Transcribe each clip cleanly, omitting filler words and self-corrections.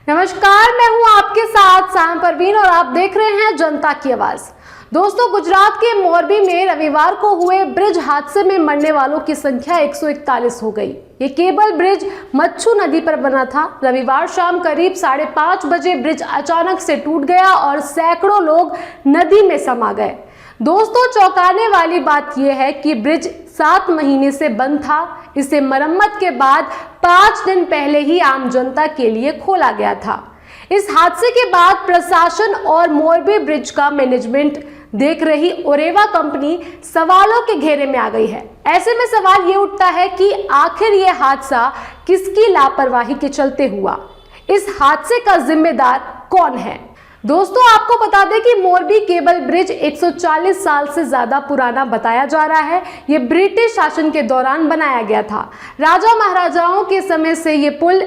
नमस्कार, मैं हूं आपके साथ सैम परवीन और आप देख रहे हैं जनता की आवाज। दोस्तों, गुजरात के मोरबी में रविवार को हुए ब्रिज हादसे में मरने वालों की संख्या 141 हो गई। ये केबल ब्रिज मच्छू नदी पर बना था। रविवार शाम करीब 5:30 बजे ब्रिज अचानक से टूट गया और सैकड़ों लोग नदी में समा गए। दोस्तों, चौंकाने वाली बात यह है कि ब्रिज 7 महीने से बंद था। इसे मरम्मत के बाद 5 दिन पहले ही आम जनता के लिए खोला गया था। इस हादसे के बाद प्रशासन और मोरबी ब्रिज का मैनेजमेंट देख रही ओरेवा कंपनी सवालों के घेरे में आ गई है। ऐसे में सवाल ये उठता है कि आखिर ये हादसा किसकी लापरवाही के चलते हुआ? इस हादसे का जिम्मेदार कौन है? दोस्तों, आपको बता दें कि मोरबी केबल ब्रिज 140 साल से ज्यादा पुराना बताया जा रहा है। ये ब्रिटिश शासन के दौरान बनाया गया था। राजा महाराजाओं के समय से ये पुल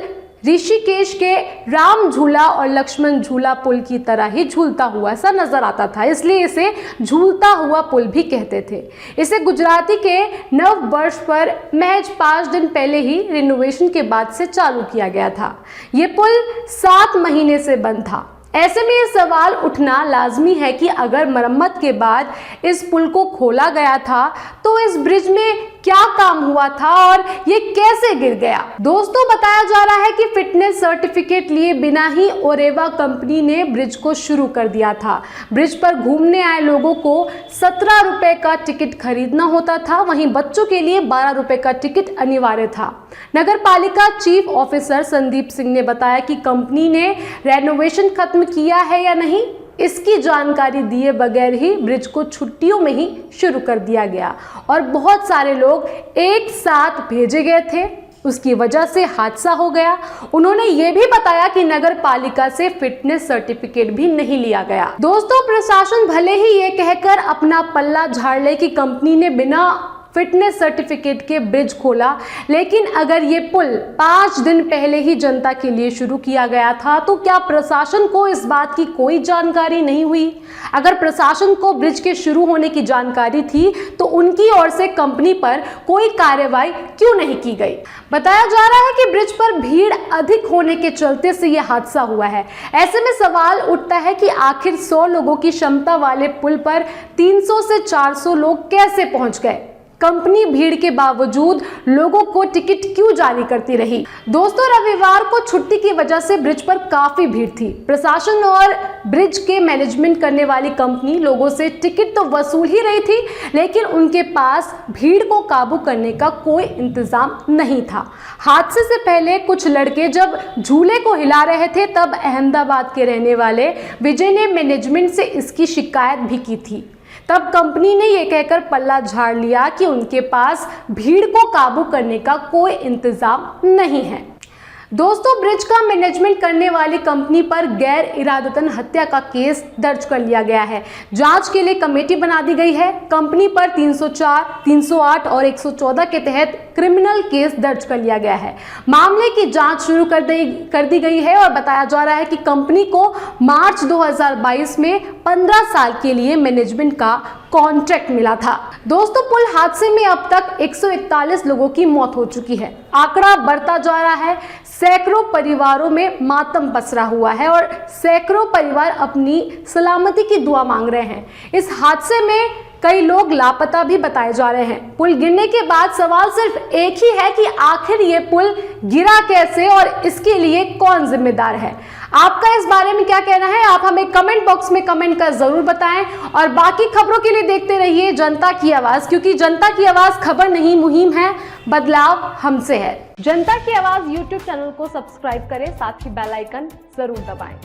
ऋषिकेश के राम झूला और लक्ष्मण झूला पुल की तरह ही झूलता हुआ सा नजर आता था, इसलिए इसे झूलता हुआ पुल भी कहते थे। इसे गुजराती के नव वर्ष पर महज 5 दिन पहले ही रिनोवेशन के बाद से चालू किया गया था। ये पुल 7 महीने से बंद था। ऐसे में ये सवाल उठना लाजमी है कि अगर मरम्मत के बाद इस पुल को खोला गया था तो इस ब्रिज में क्या काम हुआ था और ये कैसे गिर गया? दोस्तों, बताया जा रहा है कि फिटनेस सर्टिफिकेट लिए बिना ही ओरेवा कंपनी ने ब्रिज को शुरू कर दिया था। ब्रिज पर घूमने आए लोगों को 17 रुपए का टिकट खरीदना होता था। वहीं बच्चों के लिए 12 रुपए का टिकट अनिवार्य था। नगर पालिका चीफ ऑफिसर संदीप सिंह ने बताया कि कंपनी ने रेनोवेशन खत्म किया है या नहीं, इसकी जानकारी दिए बगैर ही ब्रिज को छुट्टियों में ही शुरू कर दिया गया और बहुत सारे लोग एक साथ भेजे गए थे। उसकी वजह से हादसा हो गया। उन्होंने ये भी बताया कि नगर पालिका से फिटनेस सर्टिफिकेट भी नहीं लिया गया। दोस्तों, प्रशासन भले ही ये कहकर अपना पल्ला झाड़ ले कि कंपनी ने बिना फिटनेस सर्टिफिकेट के ब्रिज खोला, लेकिन अगर ये पुल 5 दिन पहले ही जनता के लिए शुरू किया गया था तो क्या प्रशासन को इस बात की कोई जानकारी नहीं हुई? अगर प्रशासन को ब्रिज के शुरू होने की जानकारी थी तो उनकी ओर से कंपनी पर कोई कार्रवाई क्यों नहीं की गई? बताया जा रहा है कि ब्रिज पर भीड़ अधिक होने के चलते से यह हादसा हुआ है। ऐसे में सवाल उठता है कि आखिर 100 लोगों की क्षमता वाले पुल पर 300 से 400 लोग कैसे पहुंच गए? कंपनी भीड़ के बावजूद लोगों को टिकट क्यों जारी करती रही? दोस्तों, रविवार को छुट्टी की वजह से ब्रिज पर काफी भीड़ थी। प्रशासन और ब्रिज के मैनेजमेंट करने वाली कंपनी लोगों से टिकट तो वसूल ही रही थी, लेकिन उनके पास भीड़ को काबू करने का कोई इंतजाम नहीं था। हादसे से पहले कुछ लड़के जब झूले को हिला रहे थे तब अहमदाबाद के रहने वाले विजय ने मैनेजमेंट से इसकी शिकायत भी की थी। तब कंपनी ने यह कहकर पल्ला झाड़ लिया कि उनके पास भीड़ को काबू करने का कोई इंतजाम नहीं है। दोस्तों, ब्रिज का मैनेजमेंट करने वाली कंपनी पर गैर इरादतन हत्या का केस दर्ज कर लिया गया है। जांच के लिए कमेटी बना दी गई है। कंपनी पर 304, 308 और 114 के तहत क्रिमिनल केस दर्ज कर लिया गया है। मामले की जांच शुरू कर दी गई है और बताया जा रहा है कि कंपनी को मार्च 2022 में 15 साल के लिए मैनेजमेंट का कॉन्ट्रैक्ट मिला था। दोस्तों, पुल हादसे में अब तक 141 लोगों की मौत हो चुकी है। आंकड़ा बढ़ता जा रहा है। सैकड़ों परिवारों में मातम पसरा हुआ है और सैकड़ों परिवार अपनी सलामती की दुआ मांग रहे हैं। इस हादसे में कई लोग लापता भी बताए जा रहे हैं। पुल गिरने के बाद सवाल सिर्फ एक ही है कि आखिर ये पुल गिरा कैसे और इसके लिए कौन जिम्मेदार है? आपका इस बारे में क्या कहना है? आप हमें कमेंट बॉक्स में कमेंट कर जरूर बताएं और बाकी खबरों के लिए देखते रहिए जनता की आवाज, क्योंकि जनता की आवाज खबर नहीं मुहिम है, बदलाव हमसे है। जनता की आवाज YouTube चैनल को सब्सक्राइब करें, साथ ही बेल आइकन जरूर दबाएं।